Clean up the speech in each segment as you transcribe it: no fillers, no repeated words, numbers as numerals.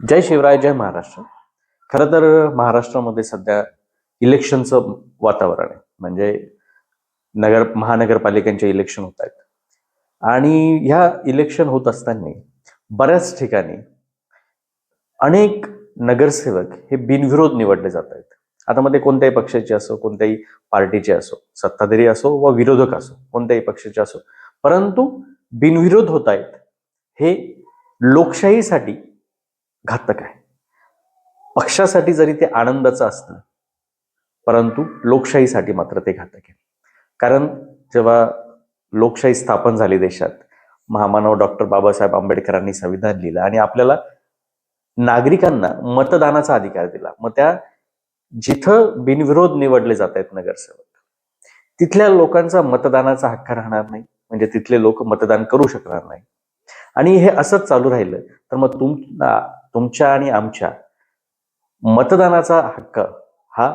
जय शिवराय, जय महाराष्ट्र. खरं तर महाराष्ट्रामध्ये सध्या इलेक्शनचं वातावरण आहे. म्हणजे महानगरपालिकांचे इलेक्शन होत आहेत आणि ह्या इलेक्शन होत असताना बऱ्याच ठिकाणी अनेक नगरसेवक हे बिनविरोध निवडले जात आहेत. आता मध्ये कोणत्याही पक्षाचे असो, कोणत्याही पार्टीचे असो, सत्ताधारी असो व विरोधक असो, कोणत्याही पक्षाचे असो, परंतु बिनविरोध होत आहेत. हे लोकशाहीसाठी घातक आहे. पक्षासाठी जरी ते आनंदाचं असतं, परंतु लोकशाहीसाठी मात्र ते घातक आहे. कारण जेव्हा लोकशाही स्थापन झाली देशात, महामानव डॉक्टर बाबासाहेब आंबेडकरांनी संविधान लिहिलं आणि आपल्याला नागरिकांना मतदानाचा अधिकार दिला. मग त्या जिथं बिनविरोध निवडले जात आहेत नगरसेवक, तिथल्या लोकांचा मतदानाचा हक्क राहणार नाही. म्हणजे तिथले लोक मतदान करू शकणार नाही. आणि हे असंच चालू राहिलं तर मग तुमच्या आणि आमच्या मतदानाचा हक्क हा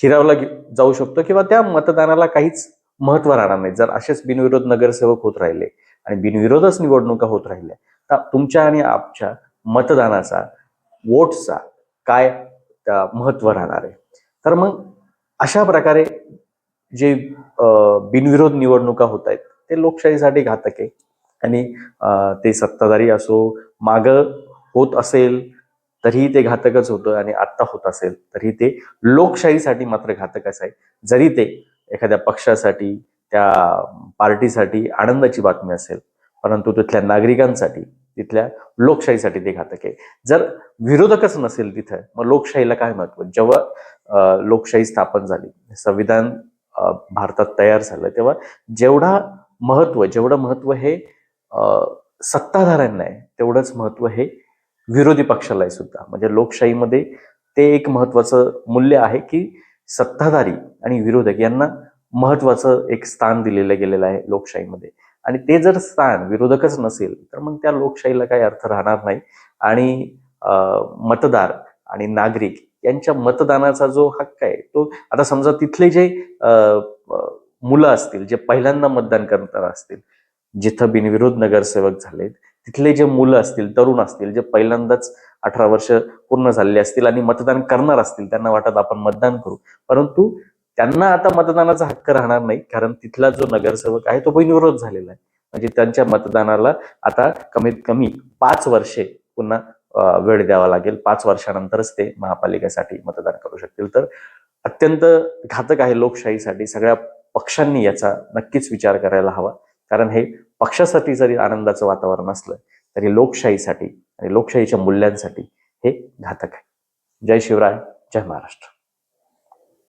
हिरावला जाऊ शकतो किंवा त्या मतदानाला काहीच महत्व राहणार नाही. जर असेच बिनविरोध नगरसेवक होत राहिले आणि बिनविरोधच निवडणुका होत राहिल्या तर तुमच्या आणि आमच्या मतदानाचा, वोटचा काय महत्व राहणार आहे. तर मग अशा प्रकारे जे बिनविरोध निवडणुका होत आहेत ते लोकशाहीसाठी घातक आहे. आणि ते सत्ताधारी असो, माग होत असेल तरीही ते घातकच होतं आणि आत्ता होत असेल तरी ते लोकशाहीसाठी मात्र घातकच आहे. जरी ते एखाद्या पक्षासाठी, त्या पार्टीसाठी आनंदाची बातमी असेल, परंतु तिथल्या नागरिकांसाठी, तिथल्या लोकशाहीसाठी ते घातक आहे. जर विरोधकच नसेल तिथं, मग लोकशाहीला काय महत्व? जेव्हा लोकशाही स्थापन झाली, संविधान भारतात तयार झालं, तेव्हा जेवढं महत्व हे सत्ताधाऱ्यांना आहे, तेवढंच महत्व हे विरोधी पक्षाला आहे सुद्धा. म्हणजे लोकशाहीमध्ये ते एक महत्वाचं मूल्य आहे की सत्ताधारी आणि विरोधक यांना महत्वाचं एक स्थान दिलेलं गेलेलं आहे लोकशाहीमध्ये. आणि ते जर स्थान विरोधकच नसेल तर मग त्या लोकशाहीला काही अर्थ राहणार नाही. आणि मतदार आणि नागरिक यांच्या मतदानाचा जो हक्क आहे तो, आता समजा तिथले जे मुलं असतील, जे पहिल्यांदा मतदान करणार असतील, जिथं बिनविरोध नगरसेवक झालेत, तिथले जे मुलं असतील, तरुण असतील, जे पहिल्यांदाच 18 वर्ष पूर्ण झालेले असतील आणि मतदान करणार असतील, त्यांना वाटत आपण मतदान करू, परंतु त्यांना आता मतदानाचा हक्क राहणार नाही. कारण तिथला जो नगरसेवक आहे तो बिनविरोध झालेला आहे. म्हणजे त्यांच्या मतदानाला आता कमीत कमी 5 वर्षे पुन्हा वेळ द्यावा लागेल. 5 वर्षानंतरच ते महापालिकेसाठी मतदान करू शकतील. तर अत्यंत घातक आहे लोकशाहीसाठी. सगळ्या पक्षांनी याचा नक्कीच विचार करायला हवा. कारण हे पक्षासाठी जरी आनंदाचं वातावरण असलं तरी लोकशाहीसाठी आणि लोकशाहीच्या मूल्यांसाठी हे घातक आहे. जय शिवराय, जय महाराष्ट्र.